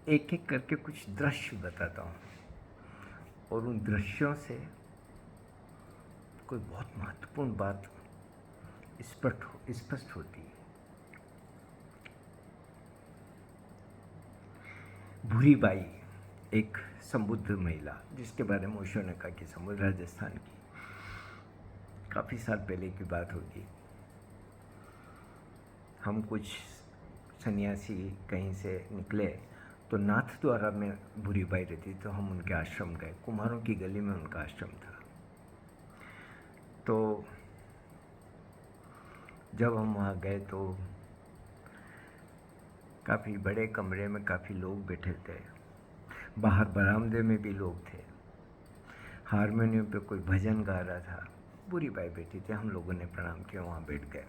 एक एक करके कुछ दृश्य बताता हूँ और उन दृश्यों से कोई बहुत महत्वपूर्ण बात स्पष्ट होती है। भूरी बाई एक समृद्ध महिला, जिसके बारे में ओशो ने कहा कि समृद्ध, राजस्थान की, काफ़ी साल पहले की बात होगी। हम कुछ सन्यासी कहीं से निकले तो नाथ द्वारा में भूरी बाई रहती, तो हम उनके आश्रम गए। कुम्हारों की गली में उनका आश्रम था। तो जब हम वहाँ गए तो काफ़ी बड़े कमरे में काफ़ी लोग बैठे थे। बाहर बरामदे में भी लोग थे। हारमोनियम पे कोई भजन गा रहा था। भूरी बाई बैठी थी। हम लोगों ने प्रणाम किया, वहाँ बैठ गए।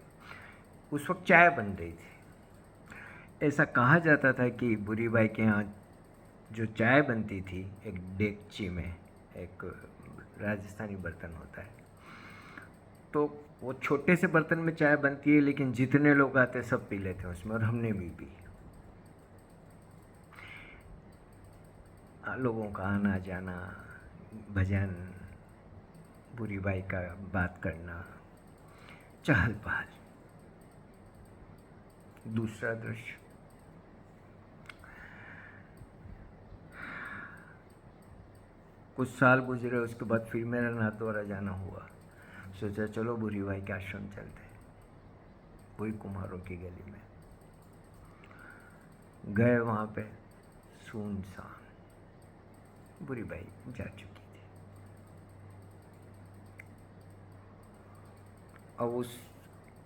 उस वक्त चाय बन रही थी। ऐसा कहा जाता था कि भूरी बाई के यहाँ जो चाय बनती थी, एक डेगची में, एक राजस्थानी बर्तन होता है, तो वो छोटे से बर्तन में चाय बनती है, लेकिन जितने लोग आते सब पी लेते हैं उसमें, और हमने भी पी। लोगों का आना जाना, भजन, भूरी बाई का बात करना, चहल पहल। दूसरा दृश्य, कुछ साल गुजरे, उसके बाद फिर मेरा नाथद्वारा जाना हुआ। सोचा चलो भूरी बाई के आश्रम चलते, वही कुम्हारों की गली में गए। वहाँ पे सुनसान, भूरी बाई जा चुकी थी। अब उस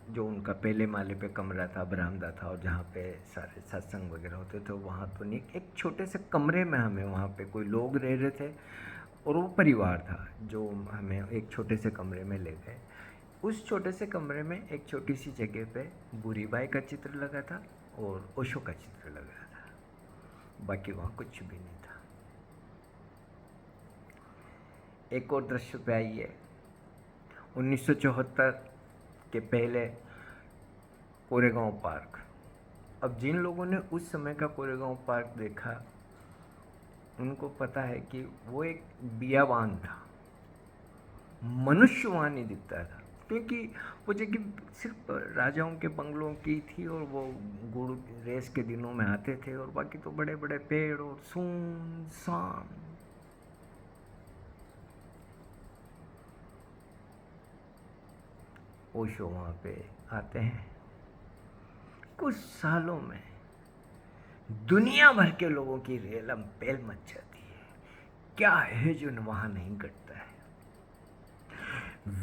जो उनका पहले माले पे कमरा था, बरामदा था, और जहाँ पे सारे सत्संग वगैरह होते थे, वहाँ तो नहीं, एक छोटे से कमरे में हमें, वहाँ पे कोई लोग रह रहे थे और वो परिवार था जो हमें एक छोटे से कमरे में ले गए। उस छोटे से कमरे में एक छोटी सी जगह पे भूरी बाई का चित्र लगा था और ओशो का चित्र लगा था। बाकी वहाँ कुछ भी नहीं था। एक और दृश्य पे आइए। 1974 के पहले कोरेगांव पार्क। अब जिन लोगों ने उस समय का कोरेगांव पार्क देखा, उनको पता है कि वो एक बियाबान था, मनुष्य वहाँ नहीं दिखता था, क्योंकि वो जगह सिर्फ राजाओं के बंगलों की थी और वो गुड़ रेस के दिनों में आते थे, और बाकी तो बड़े बड़े पेड़ और सुनसान। ओशो वहाँ पे आते हैं। कुछ सालों में दुनिया भर के लोगों की रेलम पेल मच जाती है। क्या है जो वहाँ नहीं घटता है।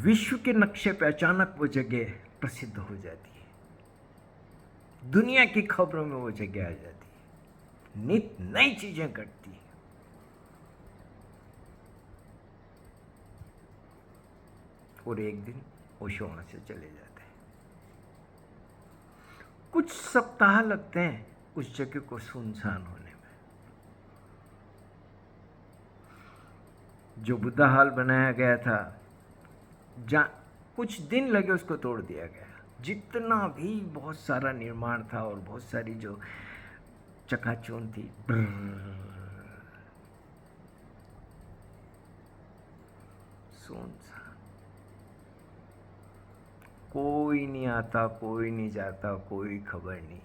विश्व के नक्शे पे अचानक वो जगह प्रसिद्ध हो जाती है। दुनिया की खबरों में वो जगह आ जाती है। नित नई चीजें घटती है। और एक दिन ओशो वहां से चले जाते हैं। कुछ सप्ताह लगते हैं उस जगह को सुनसान होने में। जो बुद्धा हाल बनाया गया था, कुछ दिन लगे उसको तोड़ दिया गया। जितना भी बहुत सारा निर्माण था और बहुत सारी जो चकाचौंध थी, सुनसान। कोई नहीं आता, कोई नहीं जाता, कोई खबर नहीं।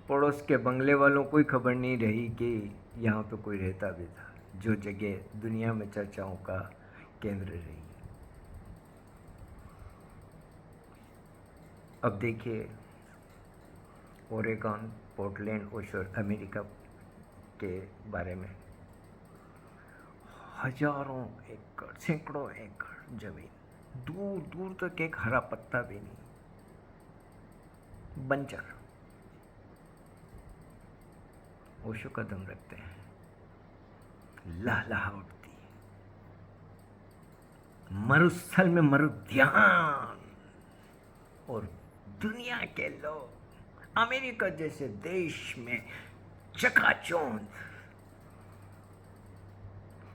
पड़ोस के बंगले वालों को खबर नहीं रही कि यहाँ पे कोई रहता भी था, जो जगह दुनिया में चर्चाओं का केंद्र रही। अब देखिए, ओरेगॉन, पोर्टलैंड, ओशो, अमेरिका के बारे में हजारों एकड़, सैकड़ों एकड़ जमीन, दूर दूर तक एक हरा पत्ता भी नहीं, बंजर। ओशो कदम रखते हैं, लहलहा उठती है। मरुस्थल में मरुध्यान, और दुनिया के लोग अमेरिका जैसे देश में चकाचौंध।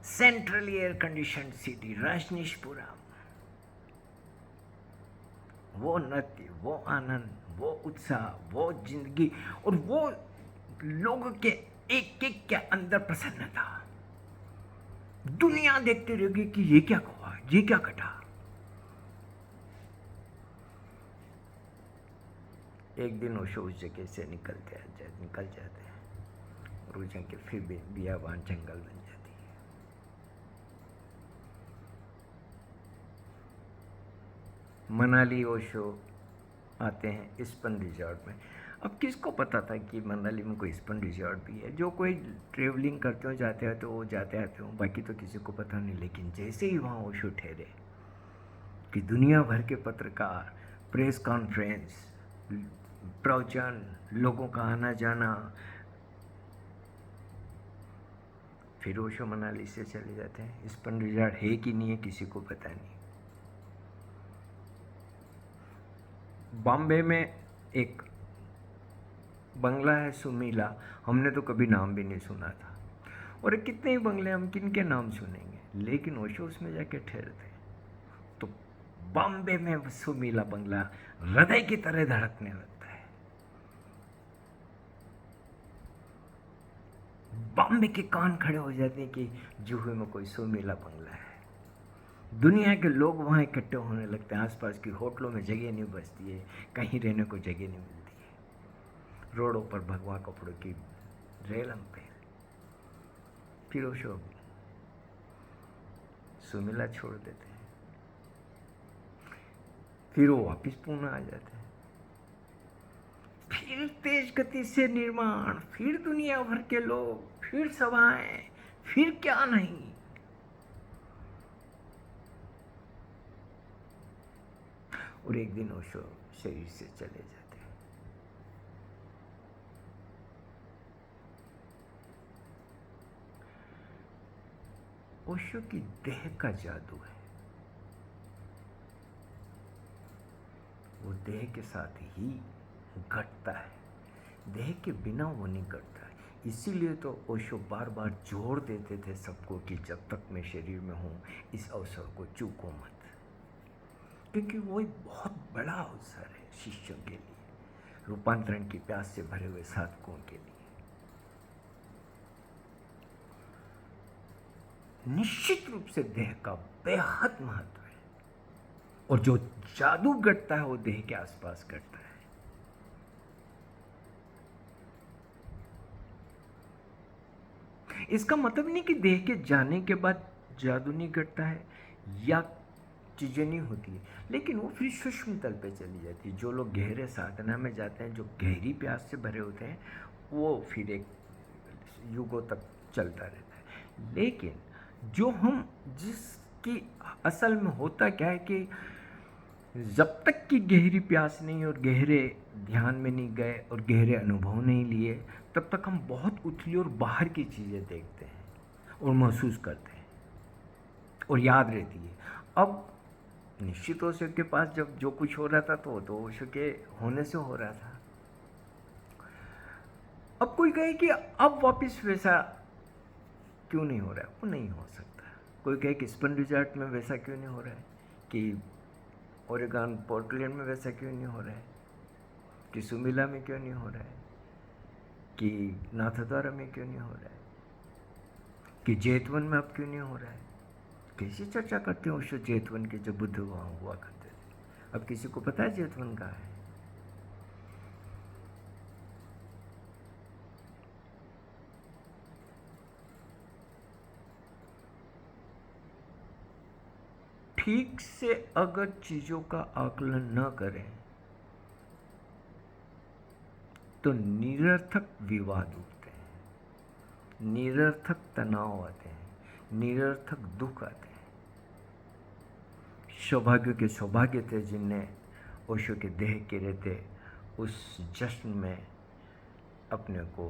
Centrally air condition city Rajneeshpuram. वो नृत्य, वो आनंद, वो उत्साह, वो जिंदगी, और वो लोगों के एक एक के अंदर प्रसन्नता। दुनिया देखते रहेगी कि ये क्या हुआ, ये क्या घटा। एक दिन ओशो उस जगह से निकल जाते हैं और वो जगह फिर बियाबान जंगल बन जाती है। मनाली ओशो आते हैं स्पन रिजॉर्ट में। अब किसको पता था कि मनाली में कोई स्पन रिजॉर्ट भी है। जो कोई ट्रेवलिंग करते हो जाते हैं तो वो जाते आते हो, बाकी तो किसी को पता नहीं। लेकिन जैसे ही वहाँ ओशो ठहरे कि दुनिया भर के पत्रकार, प्रेस कॉन्फ्रेंस, प्रवचन, लोगों का आना जाना, फिर ओशो मनाली से चले जाते हैं। स्पन रिजॉर्ट है कि नहीं है किसी को पता नहीं। बॉम्बे में एक बंगला है सुमीला, हमने तो कभी नाम भी नहीं सुना था। और कितने ही बंगले हम किन के नाम सुनेंगे, लेकिन ओशो उसमें जाके ठहरते तो बॉम्बे में सुमीला बंगला हृदय की तरह धड़कने लगता है। बॉम्बे के कान खड़े हो जाते हैं कि जुहू में कोई सुमीला बंगला है। दुनिया के लोग वहाँ इकट्ठे होने लगते हैं। आसपास की होटलों में जगह नहीं बचती है, कहीं रहने को जगह नहीं मिलती है। रोडों पर भगवा कपड़ों की रेलम पे। फिर ओशो सुमीला छोड़ देते हैं, फिर वो वापिस पुणे आ जाते हैं। फिर तेज गति से निर्माण, फिर दुनिया भर के लोग, फिर सभाएं, फिर क्या नहीं। और एक दिन ओशो शरीर से चले जाते हैं। ओशो की देह का जादू है। वो देह के साथ ही घटता है, देह के बिना वो नहीं घटता है। इसीलिए तो ओशो बार बार जोर देते थे सबको कि जब तक मैं शरीर में हूँ इस अवसर को चूको मत, क्योंकि वो एक बहुत बड़ा अवसर है शिष्यों के लिए, रूपांतरण की प्यास से भरे हुए साधकों के लिए। निश्चित रूप से देह का बेहद महत्व है, और जो जादू घटता है वो देह के आसपास घटता है। इसका मतलब नहीं कि देह के जाने के बाद जादू नहीं घटता है या चीज़ें नहीं होती है, लेकिन वो फिर सूक्ष्म तल पे चली जाती है। जो लोग गहरे साधना में जाते हैं, जो गहरी प्यास से भरे होते हैं, वो फिर एक युगों तक चलता रहता है। लेकिन जो हम जिसकी असल में होता क्या है कि जब तक कि गहरी प्यास नहीं और गहरे ध्यान में नहीं गए और गहरे अनुभव नहीं लिए, तब तक हम बहुत उथली और बाहर की चीज़ें देखते हैं और महसूस करते हैं और याद रहती है। अब निश्चित ओशो के पास जब जो कुछ हो रहा था तो ओशो के होने से हो रहा था। अब कोई कहे कि अब वापस वैसा क्यों नहीं हो रहा है, वो नहीं हो सकता। कोई कहे कि स्पन रिजॉर्ट में वैसा क्यों नहीं हो रहा है, कि ओरेगन पोर्टलैंड में वैसा क्यों नहीं हो रहा है, कि सुमिला में क्यों नहीं हो रहा है, कि नाथद्वारा में क्यों नहीं हो रहा है, कि जेतवन में अब क्यों नहीं हो रहा है। कैसी चर्चा करते हैं ओशो जेतवन के, जब बुद्ध वहाँ हुआ करते थे। अब किसी को पता है जेतवन कहाँ है? ठीक से अगर चीज़ों का आकलन न करें तो निरर्थक विवाद उठते हैं, निरर्थक तनाव आते हैं, निरर्थक दुख आते हैं। सौभाग्य के सौभाग्य थे जिनने ओशो के देह के रहते उस जश्न में अपने को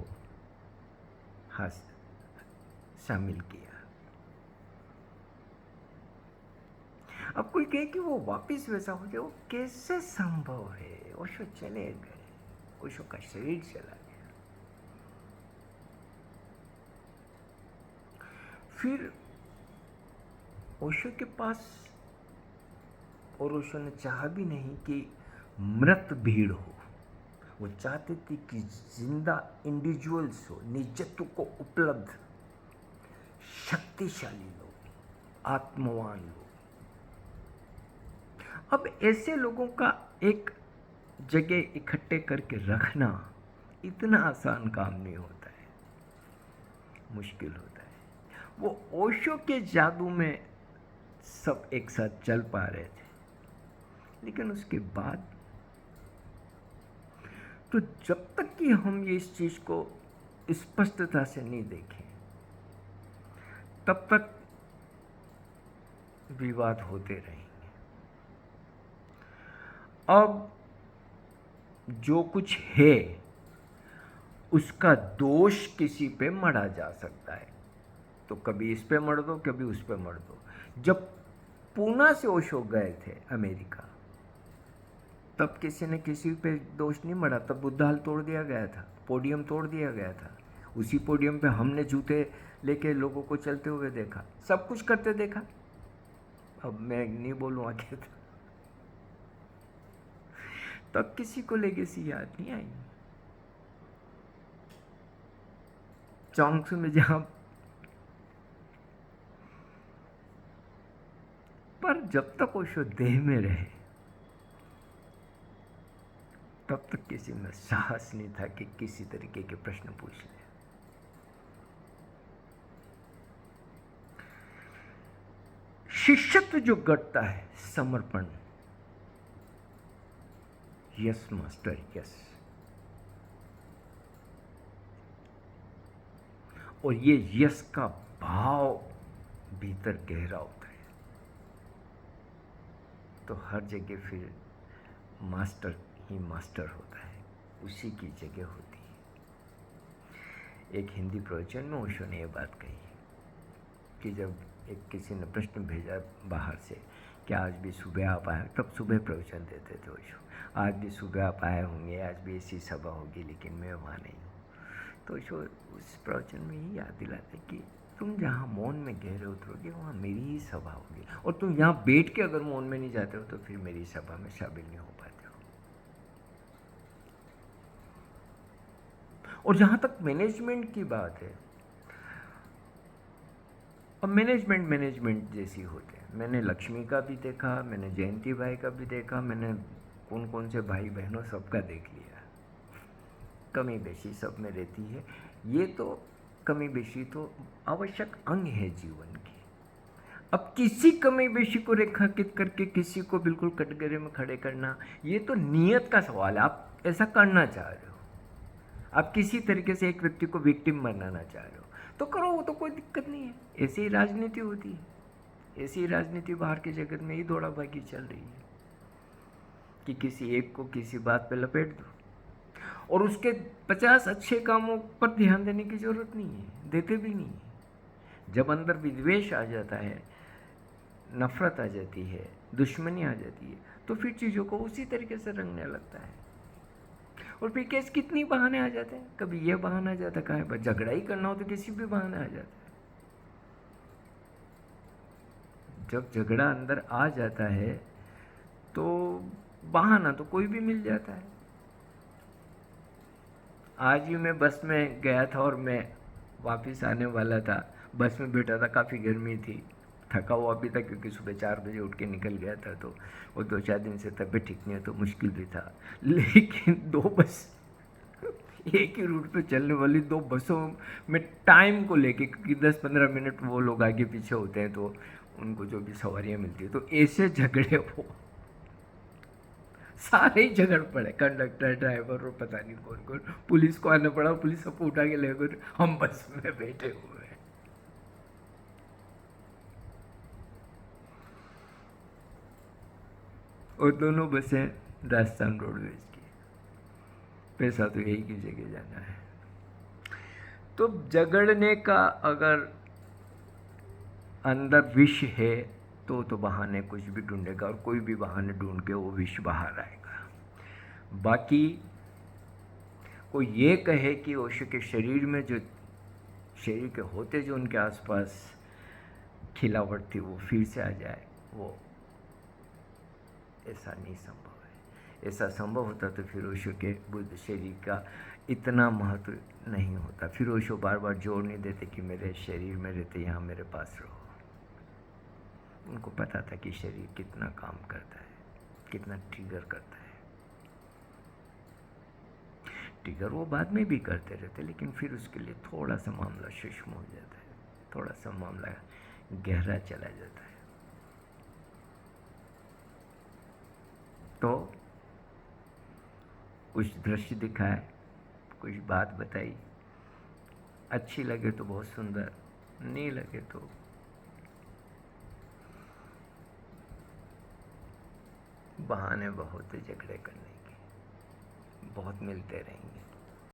शामिल किया। अब कोई कहे कि वो वापस वैसा हो जाए, वो कैसे संभव है? ओशो चले गए, ओशो का शरीर चला गया। फिर ओशो के पास, और ओशो ने चाहा भी नहीं कि मृत भीड़ हो, वो चाहते थे कि जिंदा इंडिविजुअल्स हो, निजत्व को उपलब्ध, शक्तिशाली लोग, आत्मवान लोग। अब ऐसे लोगों का एक जगह इकट्ठे करके रखना इतना आसान काम नहीं होता है, मुश्किल होता है। वो ओशो के जादू में सब एक साथ चल पा रहे थे, लेकिन उसके बाद तो जब तक कि हम ये इस चीज को स्पष्टता से नहीं देखें, तब तक विवाद होते रहेंगे। अब जो कुछ है उसका दोष किसी पे मढ़ा जा सकता है, तो कभी इस पे मढ़ दो, कभी उस पे मढ़ दो। जब पूना से ओशो गए थे अमेरिका, तब किसी ने किसी पे दोष नहीं मढ़ा, तब बुद्ध हाल तोड़ दिया गया था, पोडियम तोड़ दिया गया था। उसी पोडियम पे हमने जूते लेके लोगों को चलते हुए देखा, सब कुछ करते देखा। अब मैं नहीं बोलूँ आगे, तब किसी को लेगेसी याद नहीं आई। चौंक्स में जहां पर जब तक ओशो देह में रहे, तब तक किसी में साहस नहीं था कि किसी तरीके के प्रश्न पूछ ले। शिष्यत्व जो घटता है, समर्पण, यस मास्टर यस, और ये यस का भाव भीतर गहरा होता है, तो हर जगह फिर मास्टर ही मास्टर होता है, उसी की जगह होती है। एक हिंदी प्रवचन में ओशो ने यह बात कही कि जब एक किसी ने प्रश्न भेजा बाहर से कि आज भी सुबह आप आए, तब सुबह प्रवचन देते थे ओशो, आज भी सुबह आप आए होंगे, आज भी ऐसी सभा होगी, लेकिन मैं वहाँ नहीं हूँ। तो ओशो उस प्रवचन में ही याद दिलाते कि तुम जहाँ मौन में गहरे उतरोगे वहाँ मेरी ही सभा होगी, और तुम यहाँ बैठ के अगर मौन में नहीं जाते हो तो फिर मेरी सभा में शामिल नहीं हो पाते हो। और जहाँ तक मैनेजमेंट की बात है, अब मैनेजमेंट जैसी होते हैं। मैंने लक्ष्मी का भी देखा, मैंने जयंती भाई का भी देखा, मैंने कौन कौन से भाई बहनों सबका देख लिया। कमी बेशी सब में रहती है, ये तो कमी बेशी तो आवश्यक अंग है जीवन की। अब किसी कमी बेशी को रेखांकित करके किसी को बिल्कुल कटघरे में खड़े करना, ये तो नियत का सवाल है। आप ऐसा करना चाह रहे हो, आप किसी तरीके से एक व्यक्ति को विक्टिम बनाना चाह रहे हो तो करो, वो तो कोई दिक्कत नहीं है। ऐसी ही राजनीति होती है, ऐसी ही राजनीति बाहर के जगत में ही दौड़ा भागी चल रही है कि किसी एक को किसी बात पे लपेट दो, और उसके 50 अच्छे कामों पर ध्यान देने की जरूरत नहीं है, देते भी नहीं है। जब अंदर विद्वेष आ जाता है, नफरत आ जाती है, दुश्मनी आ जाती है, तो फिर चीज़ों को उसी तरीके से रंगने लगता है। और फिर केस कितनी बहाने आ जाते हैं, कभी ये बहाना आ जाता है, कहाँ पर झगड़ा ही करना हो तो किसी भी बहाने आ जाता है। जब झगड़ा अंदर आ जाता है तो बहाना तो कोई भी मिल जाता है। आज ही मैं बस में गया था और मैं वापस आने वाला था, बस में बैठा था, काफ़ी गर्मी थी, थका हुआ भी था क्योंकि सुबह 4 बजे उठ के निकल गया था, तो वो 2-4 दिन से तबीयत ठीक नहीं है तो मुश्किल भी था। लेकिन 2 बस एक ही रूट पे चलने वाली 2 बसों में टाइम को लेके, क्योंकि 10-15 मिनट वो लोग आगे पीछे होते हैं तो उनको जो भी सवारियाँ मिलती है, तो ऐसे झगड़े वो सारे ही झगड़ पड़े, कंडक्टर, ड्राइवर और पता नहीं कौन कौन। पुलिस को आना पड़ा, पुलिस सबको उठा के ले गए, हम बस में बैठे हुए हैं। और दोनों बसें राजस्थान रोडवेज की, पैसा तो यही की जगह जाना है। तो झगड़ने का अगर अंदर विष है तो बहाने कुछ भी ढूंढेगा, और कोई भी बहाने ढूंढ के वो विष बाहर आएगा। बाकी कोई ये कहे कि ओशो के शरीर में जो शरीर के होते जो उनके आसपास खिलावट थी वो फिर से आ जाए, वो ऐसा नहीं संभव है। ऐसा संभव होता तो फिर ओशो के बुद्ध शरीर का इतना महत्व नहीं होता। फिर ओशो बार बार जोर नहीं देते कि मेरे शरीर में रहते यहाँ मेरे पास रहो। उनको पता था कि शरीर कितना काम करता है, कितना ट्रिगर करता है। ट्रिगर वो बाद में भी करते रहते, लेकिन फिर उसके लिए थोड़ा सा मामला सूक्ष्म हो जाता है, थोड़ा सा मामला गहरा चला जाता है। तो कुछ दृश्य दिखाए, कुछ बात बताई, अच्छी लगे तो बहुत सुंदर, नहीं लगे तो बहाने बहुत है झगड़े करने के, बहुत मिलते रहेंगे।